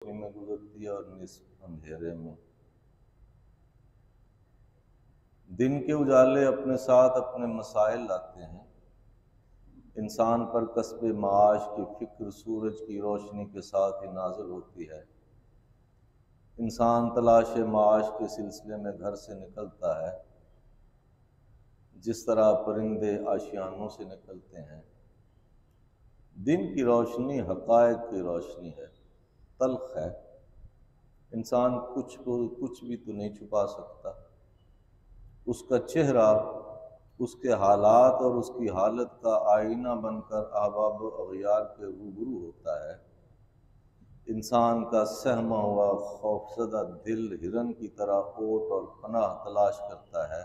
میں گزرتی ہے اور نصف اندھیرے میں۔ دن کے اجالے اپنے ساتھ اپنے مسائل لاتے ہیں۔ انسان پر کسب معاش کی فکر سورج کی روشنی کے ساتھ ہی نازل ہوتی ہے۔ انسان تلاش معاش کے سلسلے میں گھر سے نکلتا ہے، جس طرح پرندے آشیانوں سے نکلتے ہیں۔ دن کی روشنی حقائق کی روشنی ہے، تلخ ہے۔ انسان کچھ بھی تو نہیں چھپا سکتا۔ اس کا چہرہ اس کے حالات اور اس کی حالت کا آئینہ بن کر احباب و اغیار کے روبرو ہوتا ہے۔ انسان کا سہما ہوا خوفزدہ دل ہرن کی طرح اوٹ اور پناہ تلاش کرتا ہے،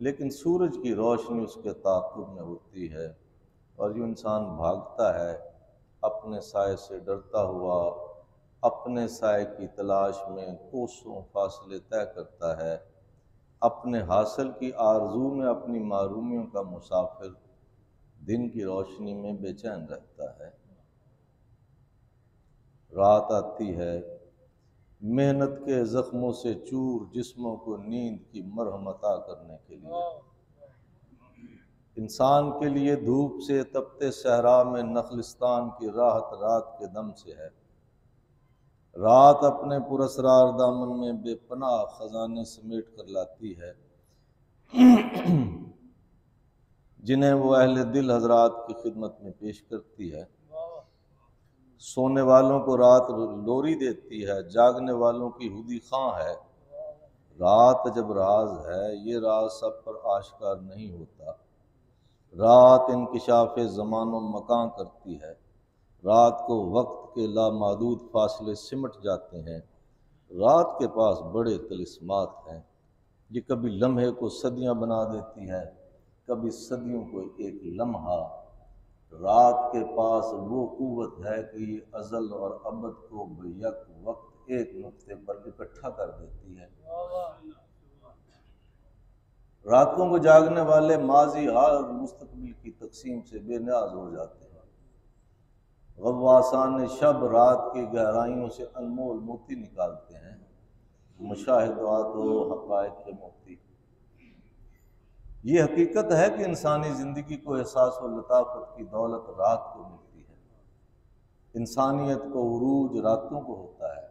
لیکن سورج کی روشنی اس کے تعاقب میں ہوتی ہے، اور جو انسان بھاگتا ہے اپنے سائے سے ڈرتا ہوا، اپنے سائے کی تلاش میں کوسوں فاصلے طے کرتا ہے، اپنے حاصل کی آرزو میں اپنی محرومیوں کا مسافر دن کی روشنی میں بے چین رہتا ہے۔ رات آتی ہے محنت کے زخموں سے چور جسموں کو نیند کی مرہم عطا کرنے کے لیے۔ انسان کے لیے دھوپ سے تپتے صحرا میں نخلستان کی راحت رات کے دم سے ہے۔ رات اپنے پراسرار دامن میں بے پناہ خزانے سمیٹ کر لاتی ہے، جنہیں وہ اہل دل حضرات کی خدمت میں پیش کرتی ہے۔ سونے والوں کو رات لوری دیتی ہے، جاگنے والوں کی ہودی خواں ہے۔ رات جب راز ہے، یہ راز سب پر آشکار نہیں ہوتا۔ رات انکشاف زمان و مکان کرتی ہے۔ رات کو وقت کے لامحدود فاصلے سمٹ جاتے ہیں۔ رات کے پاس بڑے طلسمات ہیں۔ یہ کبھی لمحے کو صدیاں بنا دیتی ہے، کبھی صدیوں کو ایک لمحہ۔ رات کے پاس وہ قوت ہے کہ یہ ازل اور ابد کو بیک وقت ایک نقطے پر اکٹھا کر دیتی ہے۔ راتوں کو جاگنے والے ماضی، حال اور مستقبل کی تقسیم سے بے نیاز ہو جاتے ہیں۔ غواصان شب رات کی گہرائیوں سے انمول موتی نکالتے ہیں، مشاہدات و حقائق کے موتی۔ یہ حقیقت ہے کہ انسانی زندگی کو احساس و لطافت کی دولت رات کو ملتی ہے۔ انسانیت کو عروج راتوں کو ہوتا ہے۔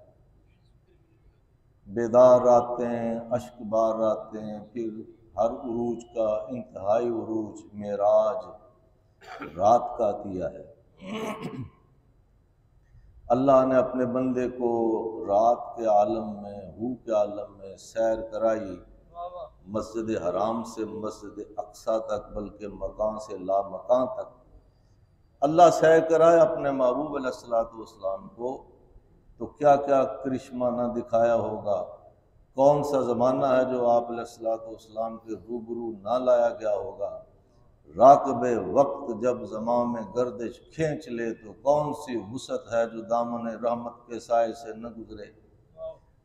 بیدار راتیں، اشک بار راتیں، پھر ہر عروج کا انتہائی عروج معراج رات کا عطیہ ہے۔ اللہ نے اپنے بندے کو رات کے عالم میں، ہو کے عالم میں سیر کرائی، مسجد حرام سے مسجد اقصیٰ تک، بلکہ مکان سے لا مکان تک۔ اللہ سیر کرائے اپنے محبوب علیہ السلام کو، تو کیا کیا کرشمہ نہ دکھایا ہوگا۔ کون سا زمانہ ہے جو آپ علیہ السلام کے روبرو نہ لایا گیا ہوگا۔ راکب وقت جب زمان میں گردش کھینچ لے، تو کون سی وسعت ہے جو دامن رحمت کے سائے سے نہ گزرے،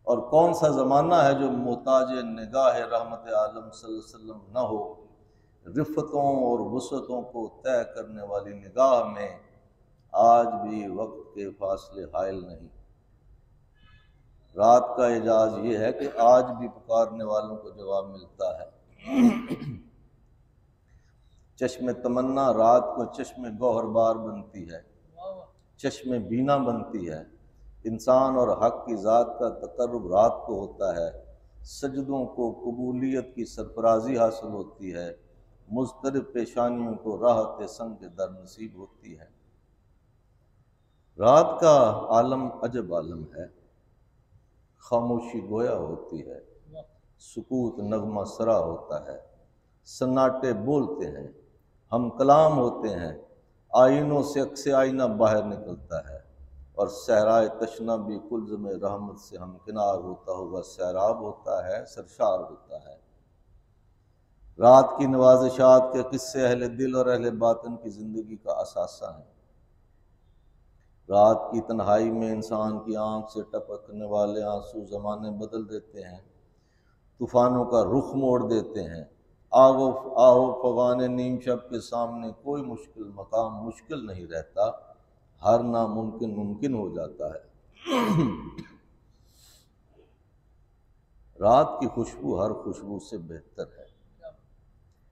اور کون سا زمانہ ہے جو محتاج نگاہ رحمت عالم صلی اللہ علیہ وسلم نہ ہو۔ رفتوں اور وسعتوں کو طے کرنے والی نگاہ میں آج بھی وقت کے فاصلے حائل نہیں۔ رات کا اعجاز یہ ہے کہ آج بھی پکارنے والوں کو جواب ملتا ہے۔ چشم تمنا رات کو چشم گوہر بار بنتی ہے، چشم بینا بنتی ہے۔ انسان اور حق کی ذات کا تقرب رات کو ہوتا ہے۔ سجدوں کو قبولیت کی سرفرازی حاصل ہوتی ہے، مضطرب پیشانیوں کو راحت سنگ در نصیب ہوتی ہے۔ رات کا عالم عجب عالم ہے۔ خاموشی گویا ہوتی ہے، سکوت نغمہ سرا ہوتا ہے، سناٹے بولتے ہیں، ہم کلام ہوتے ہیں، آئینوں سے عکس آئینہ باہر نکلتا ہے، اور صحرائے تشنہ بھی کلزم رحمت سے ہمکنار ہوتا ہوا سیراب ہوتا ہے، سرشار ہوتا ہے۔ رات کی نوازشات کے قصے اہل دل اور اہل باطن کی زندگی کا اثاثہ ہیں۔ رات کی تنہائی میں انسان کی آنکھ سے ٹپکنے والے آنسو زمانے بدل دیتے ہیں، طوفانوں کا رخ موڑ دیتے ہیں۔ آہو فغان نیم شب کے سامنے کوئی مشکل مقام مشکل نہیں رہتا، ہر ناممکن ممکن ہو جاتا ہے۔ رات کی خوشبو ہر خوشبو سے بہتر ہے۔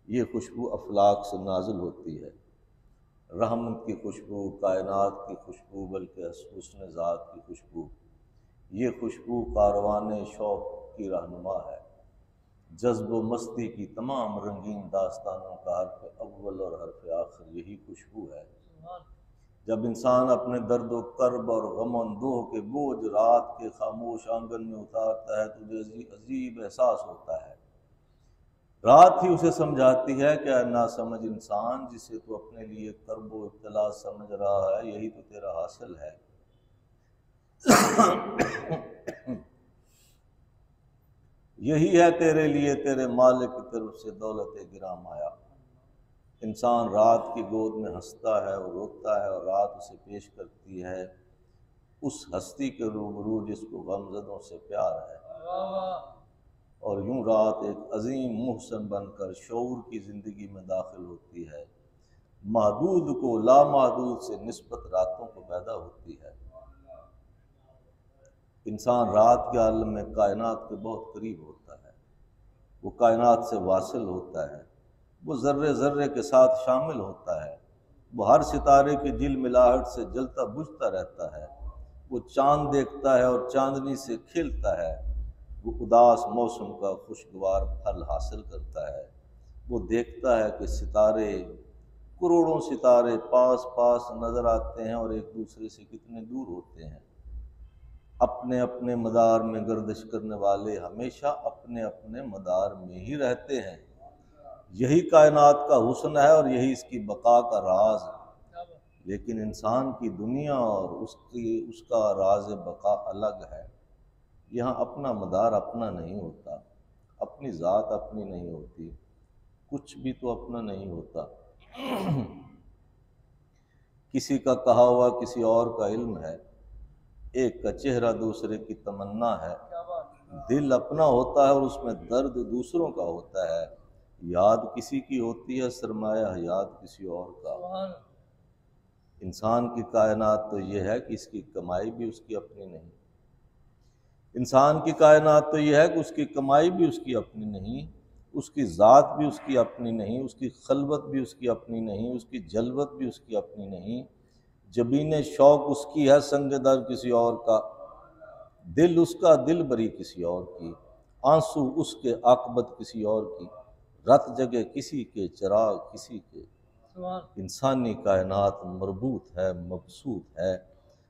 یہ خوشبو افلاک سے نازل ہوتی ہے، رحمت کی خوشبو، کائنات کی خوشبو، بلکہ حسن ذات کی خوشبو۔ یہ خوشبو کاروان شوق کی رہنما ہے، جذب و مستی کی تمام رنگین داستانوں کا حرف اول اور حرف آخر یہی خوشبو ہے۔ جب انسان اپنے درد و کرب اور غم و اندوہ کے بوجھ رات کے خاموش آنگن میں اتارتا ہے تو اسے عجیب احساس ہوتا ہے۔ رات ہی اسے سمجھاتی ہے کہ اے ناسمجھ انسان، جسے تو اپنے لیے کرب و ابتلا سمجھ رہا ہے یہی تو تیرا حاصل ہے۔ یہی ہے تیرے لیے تیرے مالک کی طرف سے دولت گراں مایا۔ انسان رات کی گود میں ہنستا ہے اور روتا ہے، اور رات اسے پیش کرتی ہے اس ہستی کے روبرو جس کو غمزدوں سے پیار ہے۔ اور یوں رات ایک عظیم محسن بن کر شعور کی زندگی میں داخل ہوتی ہے، محدود کو لامحدود سے نسبت راتوں کو پیدا ہوتی ہے۔ انسان رات کے عالم میں کائنات کے بہت قریب ہوتا ہے، وہ کائنات سے واصل ہوتا ہے، وہ ذرے ذرے کے ساتھ شامل ہوتا ہے، وہ ہر ستارے کی جل ملاہٹ سے جلتا بجھتا رہتا ہے، وہ چاند دیکھتا ہے اور چاندنی سے کھلتا ہے، وہ اداس موسم کا خوشگوار پھل حاصل کرتا ہے، وہ دیکھتا ہے کہ ستارے، کروڑوں ستارے پاس پاس نظر آتے ہیں اور ایک دوسرے سے کتنے دور ہوتے ہیں۔ اپنے اپنے مدار میں گردش کرنے والے ہمیشہ اپنے اپنے مدار میں ہی رہتے ہیں۔ یہی کائنات کا حسن ہے اور یہی اس کی بقا کا راز ہے۔ لیکن انسان کی دنیا اور اس کا راز بقا الگ ہے۔ یہاں اپنا مدار اپنا نہیں ہوتا، اپنی ذات اپنی نہیں ہوتی، کچھ بھی تو اپنا نہیں ہوتا۔ کسی کا کہا ہوا کسی اور کا علم ہے، ایک کا چہرہ دوسرے کی تمنا ہے، دل اپنا ہوتا ہے اور اس میں درد دوسروں کا ہوتا ہے، یاد کسی کی ہوتی ہے، سرمایہ حیات کسی اور کا۔ انسان کی کائنات تو یہ ہے کہ اس کی کمائی بھی اس کی اپنی نہیں، انسان کی کائنات تو یہ ہے کہ اس کی کمائی بھی اس کی اپنی نہیں، اس کی ذات بھی اس کی اپنی نہیں، اس کی خلوت بھی اس کی اپنی نہیں، اس کی جلوت بھی اس کی اپنی نہیں، جبین شوق اس کی ہے، سنگ در کسی اور کا، دل اس کا دل بری کسی اور کی، آنسو اس کے عاقبت کسی اور کی، رت جگہ کسی کے چراغ کسی کے۔ انسانی کائنات مربوط ہے، مبسوط ہے،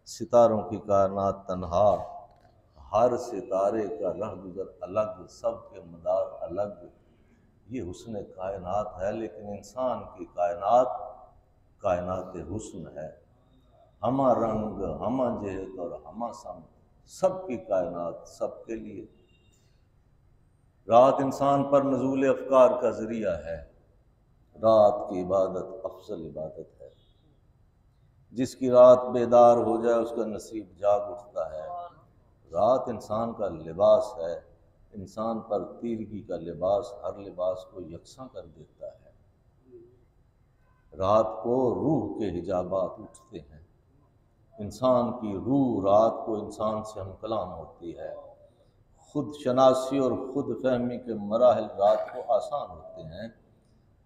ستاروں کی کائنات تنہا، ہر ستارے کا رہ گزر الگ، سب کے مدار الگ، یہ حسن کائنات ہے۔ لیکن انسان کی کائنات کائنات حسن ہے، ہمہ رنگ، ہمہ جہت اور ہمہ سمت، سب کی کائنات سب کے لیے۔ رات انسان پر نزول افکار کا ذریعہ ہے، رات کی عبادت افضل عبادت ہے۔ جس کی رات بیدار ہو جائے اس کا نصیب جاگ اٹھتا ہے۔ رات انسان کا لباس ہے، انسان پر تیرگی کا لباس ہر لباس کو یکساں کر دیتا ہے۔ رات کو روح کے حجابات اٹھتے ہیں، انسان کی روح رات کو انسان سے ہم کلام ہوتی ہے، خود شناسی اور خود فہمی کے مراحل رات کو آسان ہوتے ہیں۔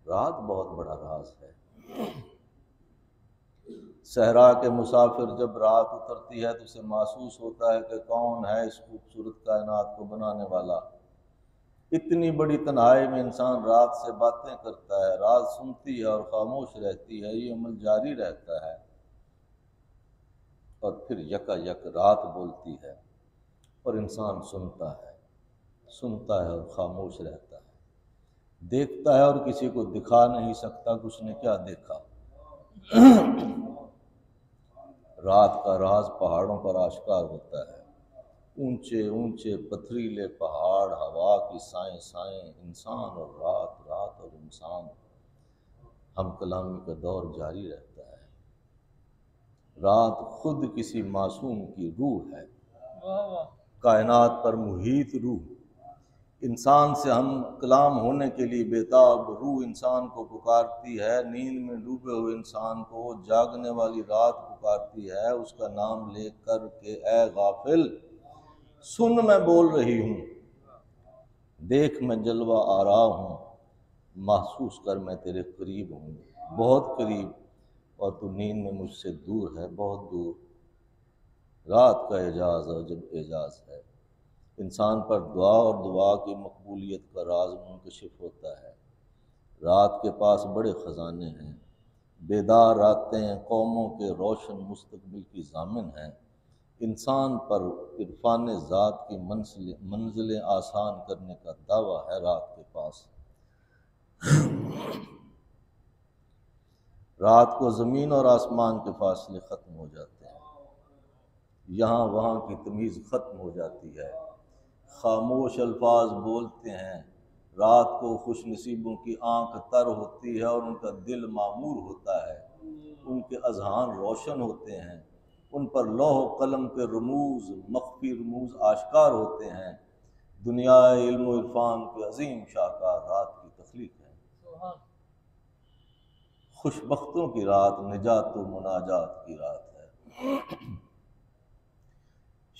رات بہت بڑا راز ہے۔ صحرا کے مسافر جب رات اترتی ہے تو اسے محسوس ہوتا ہے کہ کون ہے اس خوبصورت کائنات کو بنانے والا۔ اتنی بڑی تنہائی میں انسان رات سے باتیں کرتا ہے، رات سنتی ہے اور خاموش رہتی ہے، یہ عمل جاری رہتا ہے، اور پھر یکا یک رات بولتی ہے اور انسان سنتا ہے اور خاموش رہتا ہے، دیکھتا ہے اور کسی کو دکھا نہیں سکتا کہ اس نے کیا دیکھا۔ رات کا راز پہاڑوں پر آشکار ہوتا ہے، اونچے اونچے پتھریلے پہاڑ، ہوا کی سائیں سائیں، انسان اور رات، رات اور انسان، ہم کلامی کا دور جاری رہتا ہے۔ رات خود کسی معصوم کی روح ہے، کائنات پر محیط روح، انسان سے ہم کلام ہونے کے لیے بیتاب روح انسان کو پکارتی ہے، نیند میں ڈوبے ہوئے انسان کو جاگنے والی رات پکارتی ہے اس کا نام لے کر کہ اے غافل سن میں بول رہی ہوں، دیکھ میں جلوہ آرا ہوں، محسوس کر میں تیرے قریب ہوں، بہت قریب، اور تو نیند میں مجھ سے دور ہے، بہت دور۔ رات کا اعجاز عجب اعجاز ہے، انسان پر دعا اور دعا کی مقبولیت کا راز منکشف ہوتا ہے۔ رات کے پاس بڑے خزانے ہیں، بیدار راتیں قوموں کے روشن مستقبل کی ضامن ہیں۔ انسان پر عرفان ذات کی منزلیں آسان کرنے کا دعویٰ ہے رات کے پاس۔ رات کو زمین اور آسمان کے فاصلے ختم ہو جاتے ہیں، یہاں وہاں کی تمیز ختم ہو جاتی ہے، خاموش الفاظ بولتے ہیں۔ رات کو خوش نصیبوں کی آنکھ تر ہوتی ہے اور ان کا دل معمور ہوتا ہے، ان کے اذہان روشن ہوتے ہیں، ان پر لوح و قلم کے رموز مخفی رموز آشکار ہوتے ہیں۔ دنیا علم و عرفان کے عظیم شاہکار رات کی تخلیق ہے۔ خوش بختوں کی رات نجات و مناجات کی رات ہے۔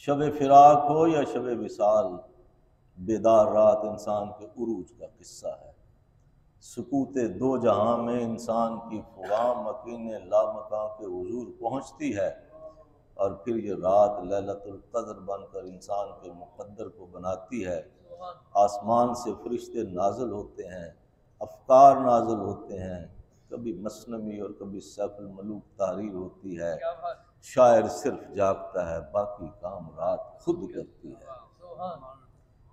شب فراق ہو یا شب وصال، بیدار رات انسان کے عروج کا قصہ ہے۔ سکوت دو جہاں میں انسان کی فغاں مکین لامکاں کے حضور پہنچتی ہے، اور پھر یہ رات لیلۃ القدر بن کر انسان کے مقدر کو بناتی ہے۔ آسمان سے فرشتے نازل ہوتے ہیں، افکار نازل ہوتے ہیں، کبھی مثنوی اور کبھی سیف الملوک تحریر ہوتی ہے۔ شاعر صرف جاگتا ہے، باقی کام رات خود کرتی ہے۔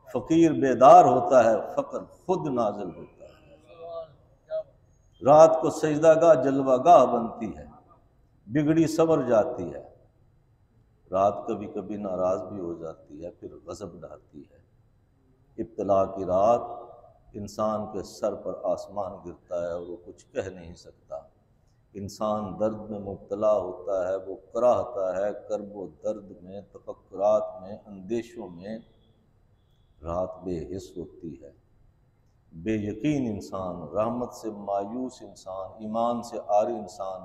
فقیر بیدار ہوتا ہے، فقر خود نازل ہوتا ہے۔ رات کو سجدہ گاہ جلوہ گاہ بنتی ہے، بگڑی سنور جاتی ہے۔ رات کبھی کبھی ناراض بھی ہو جاتی ہے، پھر غضب ڈھاتی ہے۔ ابتلا کی رات انسان کے سر پر آسمان گرتا ہے اور وہ کچھ کہہ نہیں سکتا۔ انسان درد میں مبتلا ہوتا ہے، وہ کراہتا ہے کرب و درد میں، تفکرات میں، اندیشوں میں۔ رات بے حس ہوتی ہے، بے یقین انسان، رحمت سے مایوس انسان، ایمان سے عاری انسان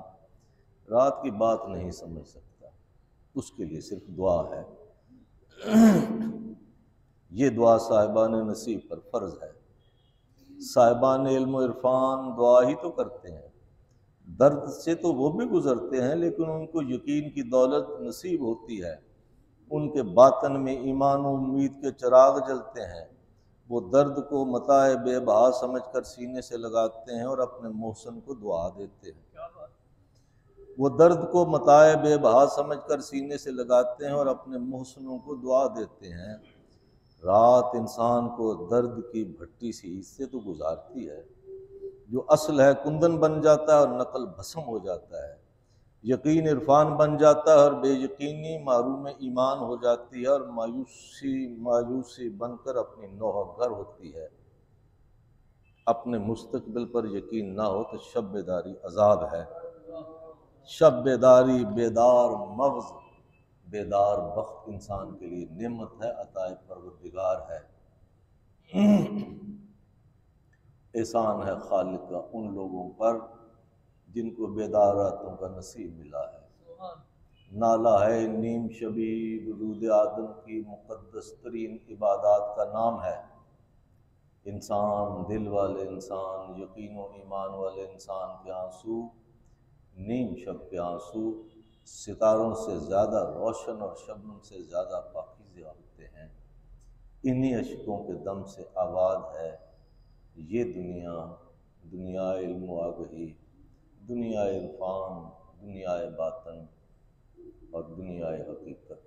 رات کی بات نہیں سمجھ سکتا، اس کے لیے صرف دعا ہے۔ یہ دعا صاحبان نصیب پر فرض ہے۔ صاحبان علم و عرفان دعا ہی تو کرتے ہیں، درد سے تو وہ بھی گزرتے ہیں، لیکن ان کو یقین کی دولت نصیب ہوتی ہے، ان کے باطن میں ایمان و امید کے چراغ جلتے ہیں۔ وہ درد کو متاع بے بہا سمجھ کر سینے سے لگاتے ہیں اور اپنے محسن کو دعا دیتے ہیں۔ وہ درد کو متاع بے بہا سمجھ کر سینے سے لگاتے ہیں اور اپنے محسنوں کو دعا دیتے ہیں۔ رات انسان کو درد کی بھٹی سی سے تو گزارتی ہے، جو اصل ہے کندن بن جاتا ہے اور نقل بھسم ہو جاتا ہے، یقین عرفان بن جاتا ہے اور بے یقینی معروم ایمان ہو جاتی ہے، اور مایوسی بن کر اپنی نوح گر ہوتی ہے۔ اپنے مستقبل پر یقین نہ ہو تو شب بیداری عذاب ہے۔ شب بیداری بیدار مغز بیدار بخت انسان کے لیے نعمت ہے، عطائے پروردگار ہے۔ احسان ہے خالق کا ان لوگوں پر جن کو بیدار راتوں کا نصیب ملا ہے۔ نالہ ہے نیم شبی وجود آدم کی مقدس ترین عبادات کا نام ہے۔ انسان، دل والے انسان، یقین و ایمان والے انسان کے آنسو، نیم شب کے آنسو ستاروں سے زیادہ روشن اور شبنم سے زیادہ پاکیزہ ہوتے ہیں۔ انہی اشکوں کے دم سے آباد ہے یہ دنیا، دنیا علم و آگہی، دنیا عرفان، دنیا باطن اور دنیا حقیقت۔